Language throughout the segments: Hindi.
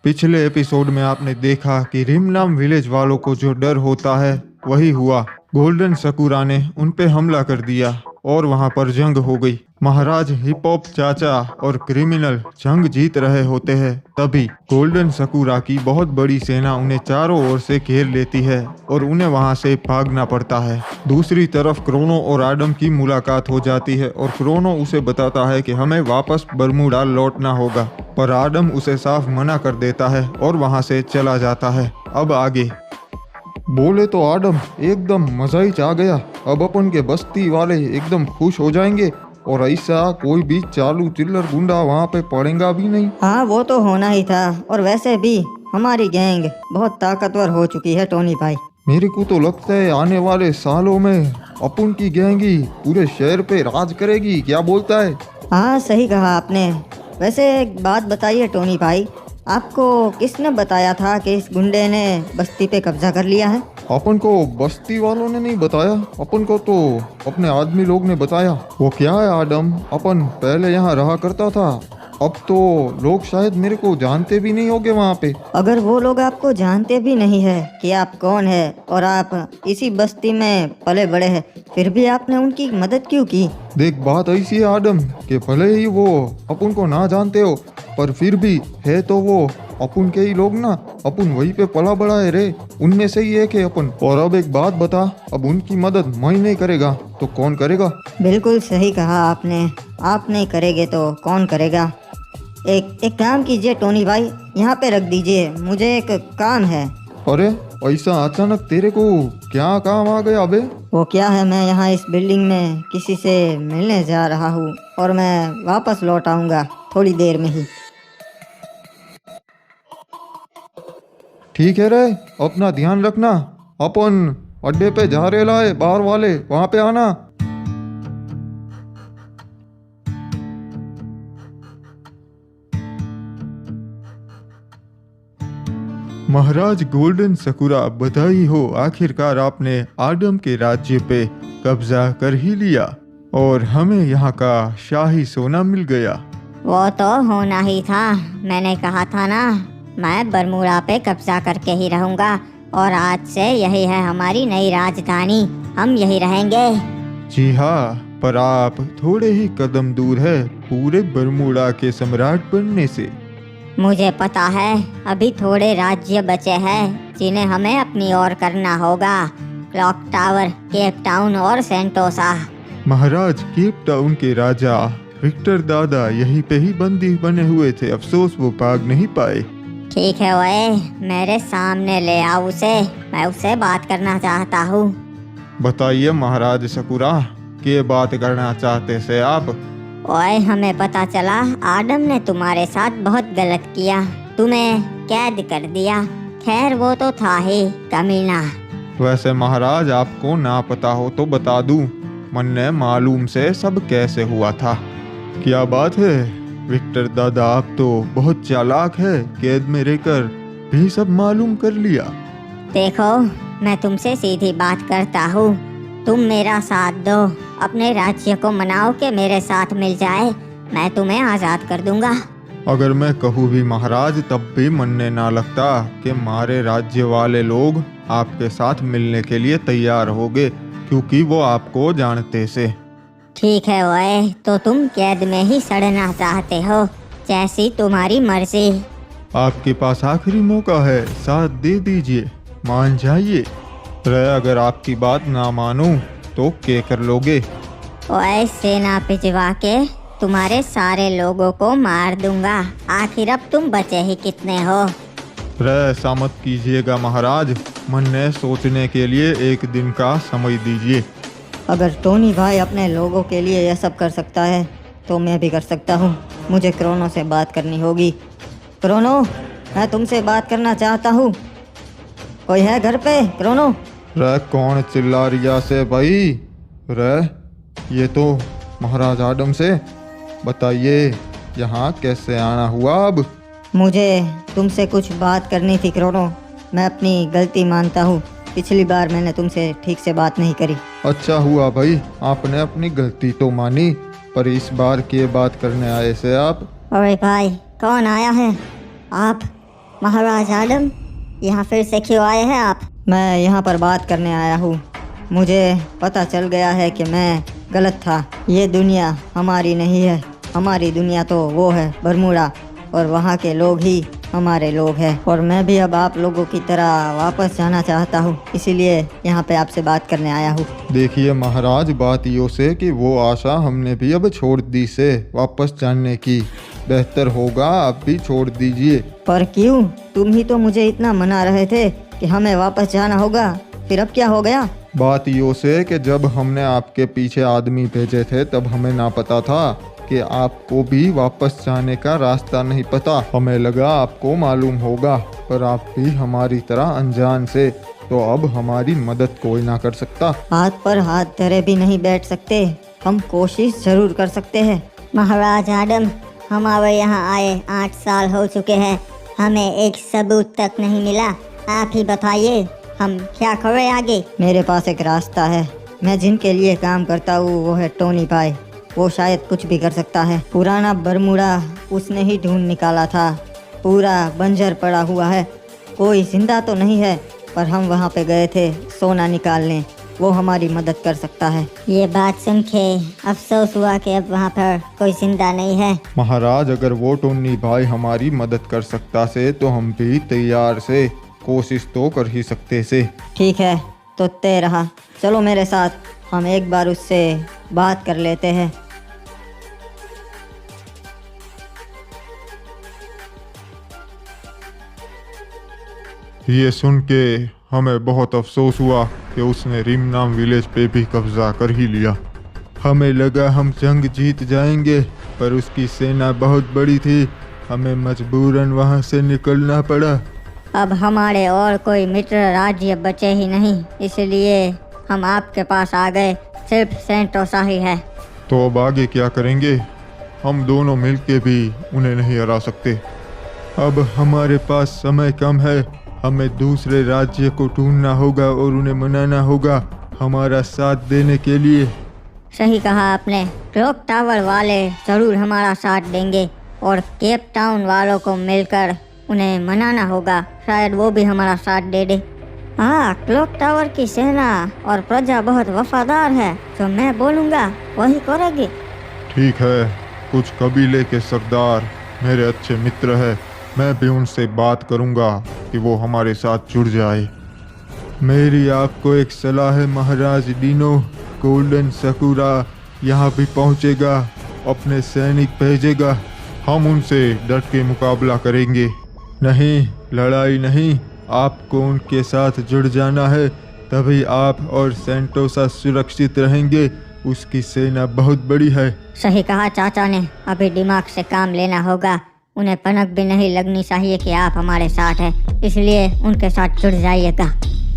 पिछले एपिसोड में आपने देखा कि रिमनाम विलेज वालों को जो डर होता है वही हुआ। गोल्डन सकूरा ने उन पे हमला कर दिया और वहां पर जंग हो गई। महाराज हिप हॉप चाचा और क्रिमिनल जंग जीत रहे होते हैं, तभी गोल्डन सकूरा की बहुत बड़ी सेना उन्हें चारों ओर से घेर लेती है और उन्हें वहां से भागना पड़ता है। दूसरी तरफ क्रोनो और आडम की मुलाकात हो जाती है और क्रोनो उसे बताता है कि हमें वापस बरमूडा लौटना होगा, पर आडम उसे साफ मना कर देता है और वहां से चला जाता है। अब आगे बोले तो आडम एकदम मजा ही आ गया। अब अपन के बस्ती वाले एकदम खुश हो जाएंगे और ऐसा कोई भी चालू चिल्लर गुंडा वहाँ पे पड़ेगा भी नहीं। हाँ, वो तो होना ही था। और वैसे भी हमारी गैंग बहुत ताकतवर हो चुकी है टोनी भाई। मेरे को तो लगता है आने वाले सालों में अपन की गैंग ही पूरे शहर पे राज करेगी। क्या बोलता है? हाँ, सही कहा आपने। वैसे एक बात बताइए टोनी भाई, आपको किसने बताया था कि इस गुंडे ने बस्ती पे कब्जा कर लिया है? अपन को बस्ती वालों ने नहीं बताया, अपन को तो अपने आदमी लोग ने बताया। वो क्या है आडम, अपन पहले यहाँ रहा करता था, अब तो लोग शायद मेरे को जानते भी नहीं होंगे वहाँ पे। अगर वो लोग आपको जानते भी नहीं है कि आप कौन है और आप इसी बस्ती में पले बड़े हैं, फिर भी आपने उनकी मदद क्यों की? देख, बात ऐसी है आडम कि भले ही वो अपन को ना जानते हो, पर फिर भी है तो वो अपन के ही लोग ना। अपन वहीं पे पला बड़ा है रे, उनमें से ही एक है अपन। और अब एक बात बता, अब उनकी मदद मैं नहीं करेगा तो कौन करेगा? बिल्कुल सही कहा आपने, आप नहीं करेंगे तो कौन करेगा। एक काम कीजिए टोनी भाई, यहाँ पे रख दीजिए, मुझे एक काम है। अरे ऐसा अचानक तेरे को क्या काम आ गया बे? वो क्या है, मैं यहाँ इस बिल्डिंग में किसी से मिलने जा रहा हूँ और मैं वापस लौट आऊँगा थोड़ी देर में ही। ठीक है रे, अपना ध्यान रखना। अपन अड्डे पे जा रहे लाए, बाहर वाले वहाँ पे आना। महाराज गोल्डन सकूरा, बधाई हो, आखिरकार आपने आडम के राज्य पे कब्जा कर ही लिया और हमें यहाँ का शाही सोना मिल गया। वो तो होना ही था, मैंने कहा था ना, मैं बरमूडा पे कब्जा करके ही रहूंगा और आज से यही है हमारी नई राजधानी, हम यही रहेंगे। जी हाँ, पर आप थोड़े ही कदम दूर है पूरे बरमूडा के सम्राट बनने से। मुझे पता है, अभी थोड़े राज्य बचे हैं जिन्हें हमें अपनी ओर करना होगा। क्लॉक टावर, केप टाउन और सेंटोसा। महाराज केप टाउन के राजा विक्टर दादा यहीं पे ही बंदी बने हुए थे, अफसोस वो भाग नहीं पाए। ठीक है ओए, मेरे सामने ले आओ उसे, मैं उससे बात करना चाहता हूँ। बताइए महाराज सकूरा, क्या बात करना चाहते से आप? ओए, हमें पता चला आडम ने तुम्हारे साथ बहुत गलत किया, तुम्हें कैद कर दिया। खैर वो तो था ही कमीना। वैसे महाराज आपको ना पता हो तो बता दूं, मन्ने मालूम से सब कैसे हुआ था। क्या बात है विक्टर दादा, आप तो बहुत चालाक है, कैद में रहकर भी सब मालूम कर लिया। देखो, मैं तुमसे सीधी बात करता हूँ, तुम मेरा साथ दो, अपने राज्य को मनाओ कि मेरे साथ मिल जाए, मैं तुम्हें आज़ाद कर दूंगा। अगर मैं कहूँ भी महाराज, तब भी मनने ना लगता कि हमारे राज्य वाले लोग आपके साथ मिलने के लिए तैयार होंगे, क्योंकि वो आपको जानते से। ठीक है ओए, तो तुम कैद में ही सड़ना चाहते हो, जैसी तुम्हारी मर्जी। आपके पास आखिरी मौका है, साथ दे दीजिए, मान जाइए। अगर आपकी बात ना मानूं तो क्या कर लोगे? ओए, सेना भिजवा के तुम्हारे सारे लोगों को मार दूंगा, आखिर अब तुम बचे ही कितने हो। ऐसा मत कीजिएगा महाराज, मन ने सोचने के लिए एक दिन का समय दीजिए। अगर टोनी भाई अपने लोगों के लिए यह सब कर सकता है तो मैं भी कर सकता हूँ। मुझे क्रोनो से बात करनी होगी। क्रोनो, मैं तुमसे बात करना चाहता हूँ, कोई है घर पे? क्रोनो। कौन चिल्ला रिया से भाई? ये तो महाराज आडम से। बताइए यहाँ कैसे आना हुआ? अब मुझे तुमसे कुछ बात करनी थी क्रोनो, मैं अपनी गलती मानता हूँ, पिछली बार मैंने तुमसे ठीक से बात नहीं करी। अच्छा हुआ भाई, आपने अपनी गलती तो मानी, पर इस बार की बात करने आए से आप? ओए भाई, कौन आया है? आप महाराज आदम, यहाँ फिर से क्यों आए हैं आप? मैं यहाँ पर बात करने आया हूँ। मुझे पता चल गया है कि मैं गलत था। ये दुनिया हमारी नहीं है। हमारी दुनिया तो वो है बरमूडा, और वहाँ के लोग ही हमारे लोग हैं। और मैं भी अब आप लोगों की तरह वापस जाना चाहता हूँ, इसीलिए यहाँ पे आपसे बात करने आया हूँ। देखिए महाराज, बात यो से कि वो आशा हमने भी अब छोड़ दी से वापस जाने की। बेहतर होगा आप भी छोड़ दीजिए। पर क्यों? तुम ही तो मुझे इतना मना रहे थे कि हमें वापस जाना होगा, फिर अब क्या हो गया? बात यो से कि जब हमने आपके पीछे आदमी भेजे थे तब हमें ना पता था कि आपको भी वापस जाने का रास्ता नहीं पता। हमें लगा आपको मालूम होगा, पर आप भी हमारी तरह अनजान से, तो अब हमारी मदद कोई ना कर सकता। हाथ पर हाथ धरे भी नहीं बैठ सकते। हम कोशिश जरूर कर सकते हैं। महाराज आदम, हमारे यहाँ आए 8 साल हो चुके हैं, हमें एक सबूत तक नहीं मिला। आप ही बताइए, हम क्या करें आगे? मेरे पास एक रास्ता है। मैं जिनके लिए काम करता हूँ वो है टोनी भाई। वो शायद कुछ भी कर सकता है। पुराना बरमूडा उसने ही ढूंढ निकाला था। पूरा बंजर पड़ा हुआ है, कोई जिंदा तो नहीं है, पर हम वहाँ पे गए थे सोना निकालने। वो हमारी मदद कर सकता है। ये बात सुन के अफसोस हुआ कि अब वहाँ पर कोई जिंदा नहीं है। महाराज, अगर वो टोनी भाई हमारी मदद कर सकता से तो हम भी तैयार से, कोशिश तो कर ही सकते से। ठीक है, तो तय रहा। चलो मेरे साथ, हम एक बार उससे बात कर लेते हैं। ये सुन के हमें बहुत अफसोस हुआ कि उसने रिम नाम विलेज पे भी कब्जा कर ही लिया। हमें लगा हम जंग जीत जाएंगे, पर उसकी सेना बहुत बड़ी थी। हमें मजबूरन वहाँ से निकलना पड़ा। अब हमारे और कोई मित्र राज्य बचे ही नहीं, इसलिए हम आपके पास आ गए। सिर्फ सेंटोसा ही है। तो अब आगे क्या करेंगे? हम दोनों मिलके भी उन्हें नहीं हरा सकते। अब हमारे पास समय कम है। हमें दूसरे राज्य को ढूंढना होगा और उन्हें मनाना होगा हमारा साथ देने के लिए। सही कहा आपने। क्लॉक टावर वाले जरूर हमारा साथ देंगे, और केप टाउन वालों को मिलकर उन्हें मनाना होगा। शायद वो भी हमारा साथ दे दे। हाँ, क्लॉक टावर की सेना और प्रजा बहुत वफादार है। जो मैं बोलूँगा वही करेगी। ठीक है, कुछ कबीले के सरदार मेरे अच्छे मित्र हैं। मैं भी उनसे बात करूंगा कि वो हमारे साथ जुड़ जाए। मेरी आपको एक सलाह है महाराज डिनो। गोल्डन सकुरा यहाँ भी पहुँचेगा, अपने सैनिक भेजेगा। हम उनसे डट के मुकाबला करेंगे। नहीं, लड़ाई नहीं, आपको उनके साथ जुड़ जाना है, तभी आप और सेंटोसा सुरक्षित रहेंगे। उसकी सेना बहुत बड़ी है। सही कहा चाचा ने। अभी दिमाग से काम लेना होगा। उन्हें पनक भी नहीं लगनी चाहिए कि आप हमारे साथ हैं, इसलिए उनके साथ जुड़ जाइएगा।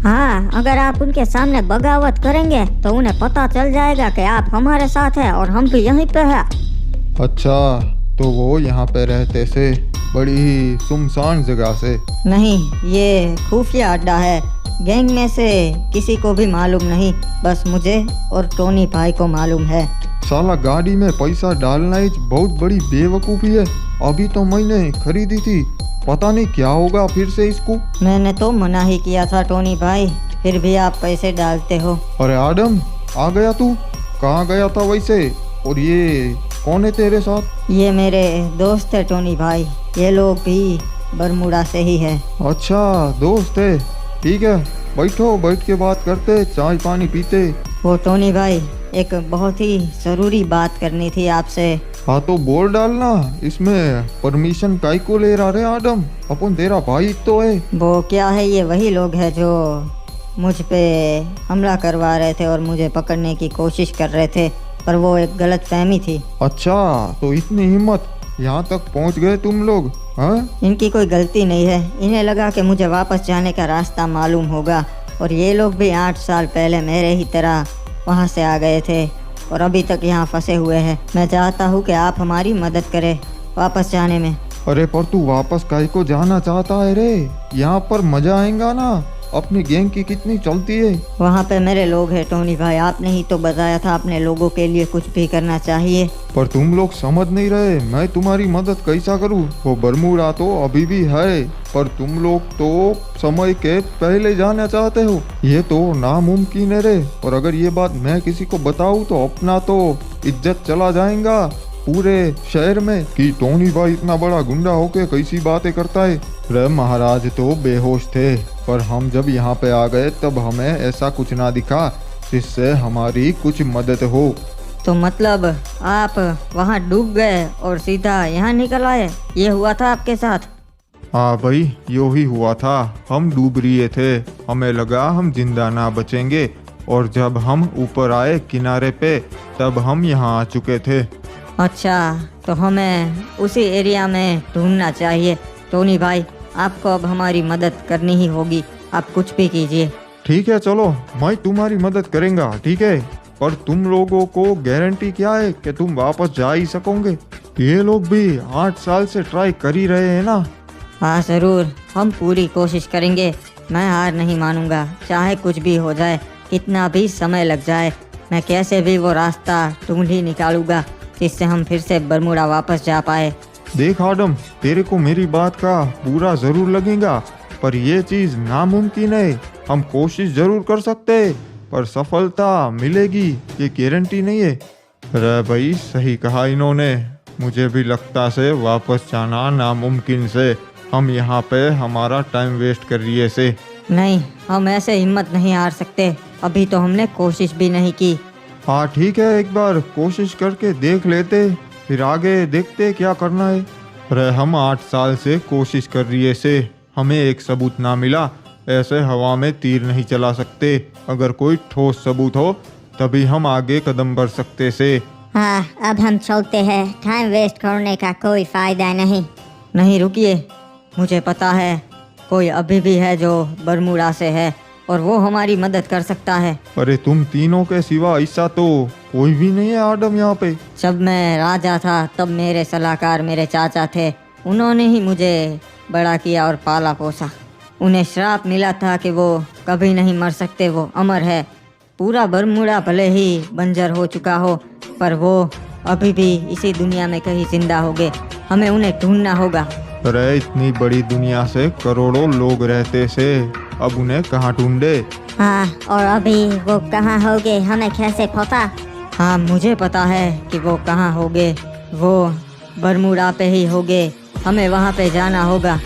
हाँ, अगर आप उनके सामने बगावत करेंगे तो उन्हें पता चल जाएगा कि आप हमारे साथ हैं और हम भी यहीं पे हैं। अच्छा, तो वो यहाँ पे रहते से बड़ी ही सुनसान जगह से? नहीं, ये खुफिया अड्डा है। गैंग में से किसी को भी मालूम नहीं, बस मुझे और टोनी भाई को मालूम है। साला गाड़ी में पैसा डालना ही बहुत बड़ी बेवकूफ़ी है। अभी तो मैंने खरीदी थी, पता नहीं क्या होगा फिर से इसको। मैंने तो मना ही किया था टोनी भाई, फिर भी आप पैसे डालते हो। अरे आदम, आ गया तू? कहाँ गया था वैसे? और ये कौन है तेरे साथ? ये मेरे दोस्त है टोनी भाई। ये लोग भी बरमूडा से ही है। अच्छा, दोस्त है। ठीक है, बैठो, बैठ के बात करते, चाय पानी पीते। वो टोनी भाई, एक बहुत ही ज़रूरी बात करनी थी आपसे। हाँ तो बोल डालना, इसमें परमिशन काई को ले रहा रे आदम? अपन तेरा भाई तो है। वो क्या है, ये वही लोग हैं जो मुझ पे हमला करवा रहे थे और मुझे पकड़ने की कोशिश कर रहे थे, पर वो एक गलत फहमी थी। अच्छा, तो इतनी हिम्मत, यहाँ तक पहुँच गए तुम लोग? हाँ, इनकी कोई गलती नहीं है। इन्हें लगा कि मुझे वापस जाने का रास्ता मालूम होगा, और ये लोग भी 8 साल पहले मेरे ही तरह वहाँ से आ गए थे और अभी तक यहाँ फंसे हुए हैं। मैं चाहता हूँ कि आप हमारी मदद करें वापस जाने में। अरे पर तू वापस काई को जाना चाहता है रे? यहाँ पर मजा आएगा ना, अपनी गैंग की कितनी चलती है। वहाँ पे मेरे लोग हैं टोनी भाई, आपने ही तो बताया था अपने लोगों के लिए कुछ भी करना चाहिए। पर तुम लोग समझ नहीं रहे, मैं तुम्हारी मदद कैसा करूं। वो बरमूडा तो अभी भी है, पर तुम लोग तो समय के पहले जाना चाहते हो। ये तो नामुमकिन है रे। और अगर ये बात मैं किसी को बताऊं तो अपना तो इज्जत चला जाएगा पूरे शहर में कि टोनी भाई इतना बड़ा गुंडा होके कैसी बातें करता है। रे महाराज तो बेहोश थे, पर हम जब यहाँ पे आ गए तब हमें ऐसा कुछ ना दिखा जिससे हमारी कुछ मदद हो। तो मतलब आप वहाँ डूब गए और सीधा यहाँ निकल आए, ये हुआ था आपके साथ? हाँ भाई, यो ही हुआ था। हम डूब रहे थे, हमें लगा हम जिंदा ना बचेंगे, और जब हम ऊपर आए किनारे पे तब हम यहाँ आ चुके थे। अच्छा, तो हमें उसी एरिया में ढूंढना चाहिए। टोनी भाई, आपको अब हमारी मदद करनी ही होगी, आप कुछ भी कीजिए। ठीक है चलो, मैं तुम्हारी मदद करेंगा, ठीक है। पर तुम लोगों को गारंटी क्या है कि तुम वापस जा ही सकोगे? ये लोग भी 8 साल से ट्राई कर ही रहे हैं ना। हाँ ज़रूर, हम पूरी कोशिश करेंगे। मैं हार नहीं मानूंगा, चाहे कुछ भी हो जाए, कितना भी समय लग जाए, मैं कैसे भी वो रास्ता ढूंढ ही निकालूंगा जिससे हम फिर से बरमूडा वापस जा पाए। देख आदम, तेरे को मेरी बात का बुरा जरूर लगेगा, पर ये चीज नामुमकिन है। हम कोशिश जरूर कर सकते हैं, पर सफलता मिलेगी ये गारंटी नहीं है। अरे भाई, सही कहा इन्होंने। मुझे भी लगता से वापस जाना नामुमकिन से। हम यहाँ पे हमारा टाइम वेस्ट कर रही से। नहीं, हम ऐसे हिम्मत नहीं हार सकते, अभी तो हमने कोशिश भी नहीं की। हाँ ठीक है, एक बार कोशिश करके देख लेते, फिर आगे देखते क्या करना है। अरे हम 8 साल से कोशिश कर रही से, हमें एक सबूत ना मिला। ऐसे हवा में तीर नहीं चला सकते, अगर कोई ठोस सबूत हो तभी हम आगे कदम बढ़ सकते से। हाँ, अब हम चलते हैं, टाइम वेस्ट करने का कोई फायदा नहीं। नहीं रुकिए, मुझे पता है कोई अभी भी है जो बरमूडा से है और वो हमारी मदद कर सकता है। अरे तुम तीनों के सिवा ऐसा तो कोई भी नहीं है आदम यहाँ पे। जब मैं राजा था तब मेरे सलाहकार मेरे चाचा थे, उन्होंने ही मुझे बड़ा किया और पाला पोसा। उन्हें श्राप मिला था कि वो कभी नहीं मर सकते, वो अमर है। पूरा बरमूडा भले ही बंजर हो चुका हो, पर वो अभी भी इसी दुनिया में कहीं जिंदा होंगे। हमें उन्हें ढूंढना होगा। अरे इतनी बड़ी दुनिया से करोड़ों लोग रहते से, अब उन्हें कहाँ ढूंढे? हाँ, और अभी वो कहाँ होंगे हमें कैसे पता? हाँ, मुझे पता है कि वो कहाँ होंगे, वो बरमूडा पे ही होंगे। हमें वहाँ पे जाना होगा।